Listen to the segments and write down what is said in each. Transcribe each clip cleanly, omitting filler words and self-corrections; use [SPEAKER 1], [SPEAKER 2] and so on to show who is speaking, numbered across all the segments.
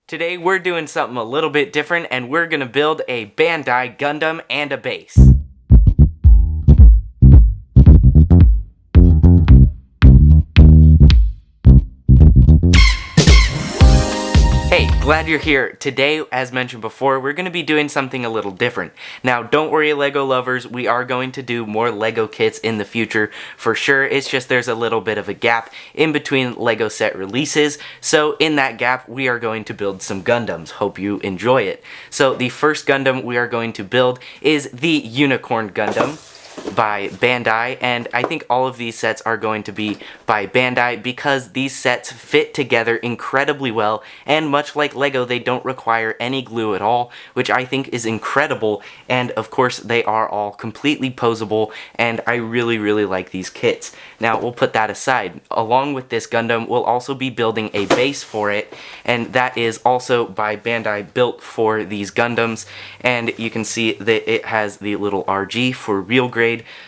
[SPEAKER 1] Today we're doing something a little bit different and we're gonna build a Bandai Gundam and a base. Hey, glad you're here. Today, as mentioned before, we're going to be doing something a little different. Now, don't worry LEGO lovers, we are going to do more LEGO kits in the future for sure. It's just there's a little bit of a gap in between LEGO set releases. So in that gap, we are going to build some Gundams. Hope you enjoy it. So the first Gundam we are going to build is the Unicorn Gundam by Bandai, and I think all of these sets are going to be by Bandai because these sets fit together incredibly well, and much like LEGO, they don't require any glue at all, which I think is incredible, and of course they are all completely posable, and I really like these kits. Now we'll put that aside. Along with this Gundam, we'll also be building a base for it, and that is also by Bandai, built for these Gundams, and you can see that it has the little RG for real grade,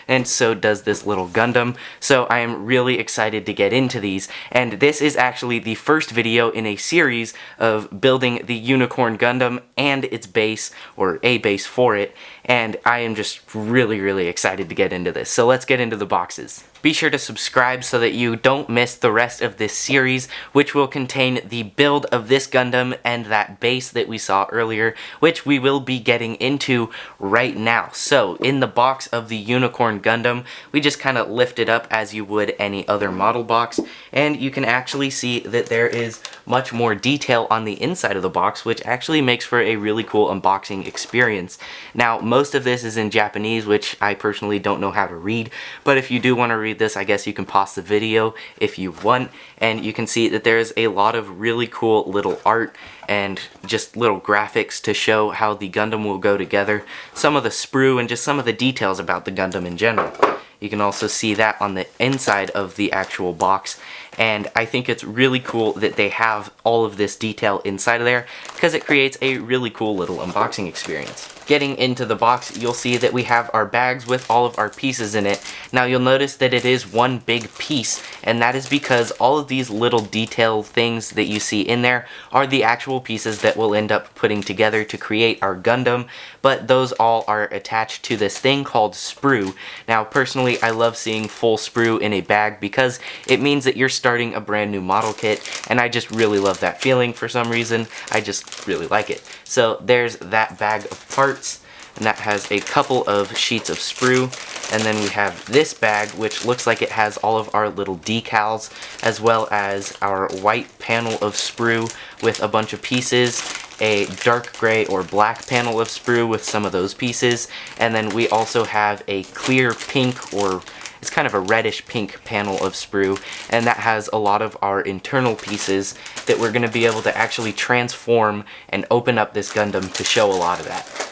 [SPEAKER 1] and so does this little Gundam. So I am really excited to get into these, and this is actually the first video in a series of building the Unicorn Gundam and its base, or a base for it, and I am just really excited to get into this. So let's get into the boxes. Be sure to subscribe so that you don't miss the rest of this series, which will contain the build of this Gundam and that base that we saw earlier, which we will be getting into right now. So in the box of the Unicorn Gundam, we just kind of lift it up as you would any other model box, and you can actually see that there is much more detail on the inside of the box, which actually makes for a really cool unboxing experience. Now, most of this is in Japanese, which I personally don't know how to read, but if you do want to read this, I guess you can pause the video if you want, and you can see that there's a lot of really cool little art and just little graphics to show how the Gundam will go together, some of the sprue, and just some of the details about the Gundam in general. You can also see that on the inside of the actual box, and I think it's really cool that they have all of this detail inside of there because it creates a really cool little unboxing experience. Getting into the box, you'll see that we have our bags with all of our pieces in it. Now you'll notice that it is one big piece, and that is because all of these little detail things that you see in there are the actual pieces that we'll end up putting together to create our Gundam, but those all are attached to this thing called sprue. Now personally, I love seeing full sprue in a bag because it means that you're starting a brand new model kit, and I just really love that feeling for some reason. I just really like it. So there's that bag of parts, and that has a couple of sheets of sprue, and then we have this bag which looks like it has all of our little decals, as well as our white panel of sprue with a bunch of pieces, a dark gray or black panel of sprue with some of those pieces, and then we also have a clear pink, or it's kind of a reddish pink panel of sprue, and that has a lot of our internal pieces that we're going to be able to actually transform and open up this Gundam to show a lot of that.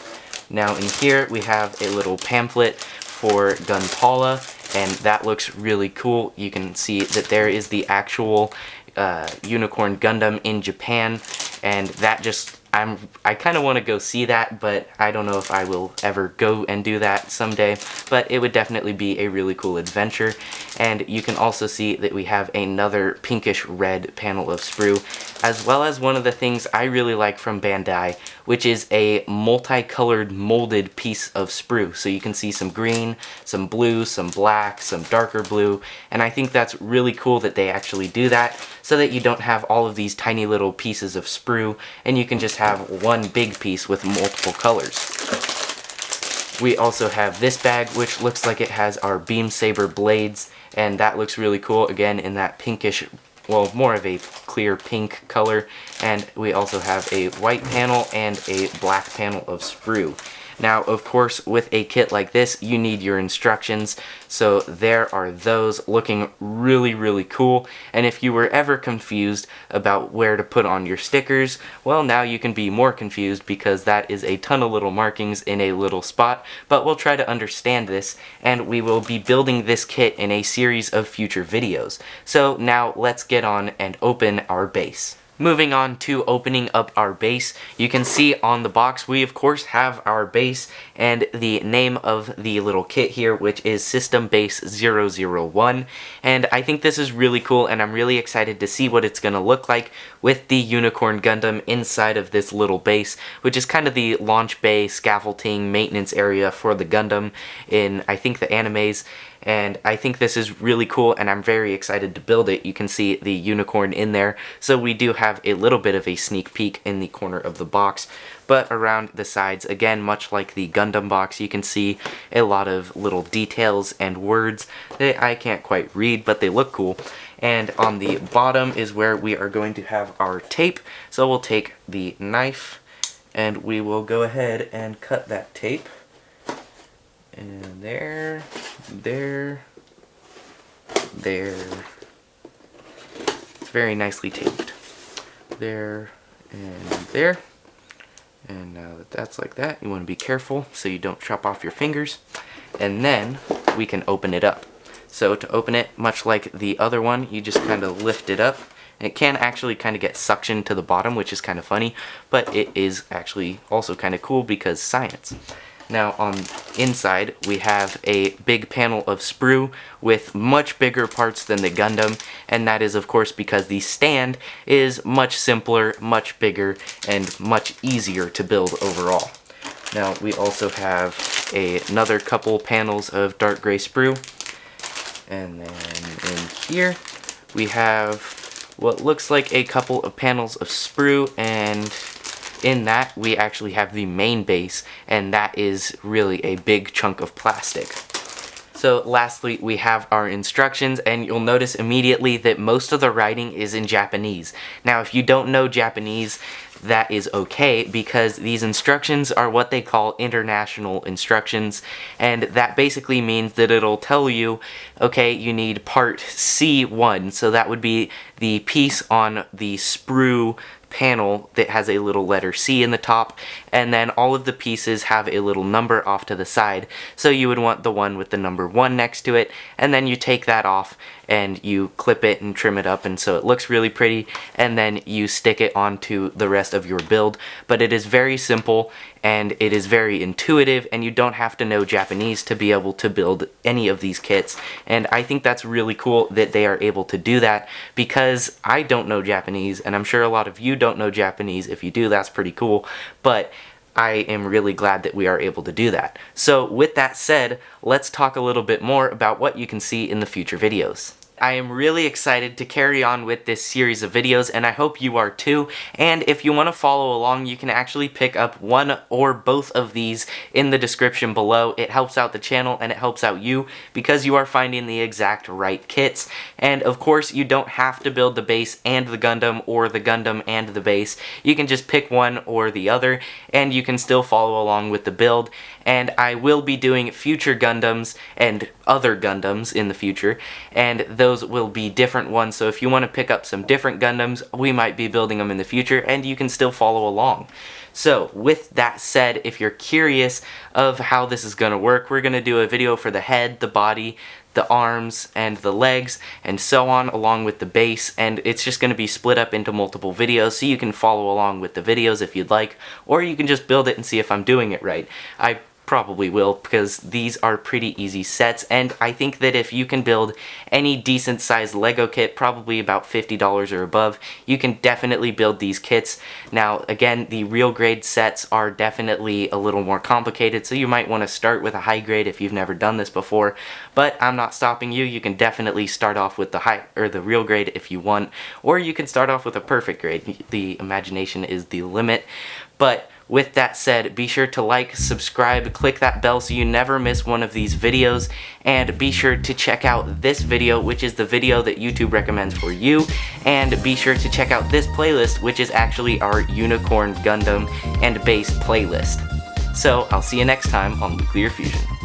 [SPEAKER 1] Now in here we have a little pamphlet for Gunpala, and that looks really cool. You can see that there is the actual Unicorn Gundam in Japan, and that just, I kind of want to go see that, but I don't know if I will ever go and do that someday, but it would definitely be a really cool adventure. And you can also see that we have another pinkish red panel of sprue, as well as one of the things I really like from Bandai, which is a multicolored molded piece of sprue. So you can see some green, some blue, some black, some darker blue, and I think that's really cool that they actually do that, so that you don't have all of these tiny little pieces of sprue, and you can just have one big piece with multiple colors. We also have this bag, which looks like it has our beam saber blades, and that looks really cool, again in that pinkish, well, more of a clear pink color, and we also have a white panel and a black panel of sprue. Now, of course, with a kit like this, you need your instructions, so there are those, looking really cool, and if you were ever confused about where to put on your stickers, well, now you can be more confused because that is a ton of little markings in a little spot, but we'll try to understand this, and we will be building this kit in a series of future videos. So now let's get on and open our base. Moving on to opening up our base, you can see on the box we of course have our base and the name of the little kit here, which is System Base 001, and I think this is really cool and I'm really excited to see what it's going to look like with the Unicorn Gundam inside of this little base, which is kind of the launch bay, scaffolding, maintenance area for the Gundam in, I think, the animes. And I think this is really cool and I'm very excited to build it. You can see the unicorn in there, so we do have a little bit of a sneak peek in the corner of the box. But around the sides, again, much like the Gundam box, you can see a lot of little details and words that I can't quite read, but they look cool. And on the bottom is where we are going to have our tape. So we'll take the knife and we will go ahead and cut that tape. And there. It's very nicely taped. There and there. And now that that's like that, you want to be careful so you don't chop off your fingers. And then we can open it up. So to open it, much like the other one, you just kind of lift it up. And it can actually kind of get suctioned to the bottom, which is kind of funny, but it is actually also kind of cool because science. Now on inside we have a big panel of sprue with much bigger parts than the Gundam, and that is of course because the stand is much simpler, much bigger, and much easier to build overall. Now we also have another couple panels of dark gray sprue, and then in here we have what looks like a couple of panels of sprue, and in that we actually have the main base, and that is really a big chunk of plastic. So lastly, we have our instructions, and you'll notice immediately that most of the writing is in Japanese. Now if you don't know Japanese, that is okay, because these instructions are what they call international instructions, and that basically means that it'll tell you, okay, you need part C1, so that would be the piece on the sprue panel that has a little letter C in the top, and then all of the pieces have a little number off to the side, so you would want the one with the number 1 next to it, and then you take that off and you clip it and trim it up, and so it looks really pretty, and then you stick it onto the rest of your build. But it is very simple and it is very intuitive, and you don't have to know Japanese to be able to build any of these kits, and I think that's really cool that they are able to do that, because I don't know Japanese, and I'm sure a lot of you don't know Japanese. If you do, that's pretty cool, but I am really glad that we are able to do that. So with that said, let's talk a little bit more about what you can see in the future videos. I am really excited to carry on with this series of videos, and I hope you are too. And if you want to follow along, you can actually pick up one or both of these in the description below. It helps out the channel and it helps out you because you are finding the exact right kits. And of course, you don't have to build the base and the Gundam, or the Gundam and the base. You can just pick one or the other, and you can still follow along with the build. And I will be doing future Gundams and other Gundams in the future, and those will be different ones, so if you want to pick up some different Gundams, we might be building them in the future, and you can still follow along. So with that said, if you're curious of how this is going to work, we're going to do a video for the head, the body, the arms, and the legs, and so on, along with the base, and it's just going to be split up into multiple videos, so you can follow along with the videos if you'd like, or you can just build it and see if I'm doing it right. I probably will, because these are pretty easy sets, and I think that if you can build any decent sized Lego kit, probably about $50 or above, you can definitely build these kits. Now again, the real grade sets are definitely a little more complicated, so you might want to start with a high grade if you've never done this before, but I'm not stopping you. You can definitely start off with the real grade if you want, or you can start off with a perfect grade. The imagination is the limit. But with that said, be sure to like, subscribe, click that bell so you never miss one of these videos, and be sure to check out this video, which is the video that YouTube recommends for you, and be sure to check out this playlist, which is actually our Unicorn Gundam and Base playlist. So I'll see you next time on Luclear Fusion.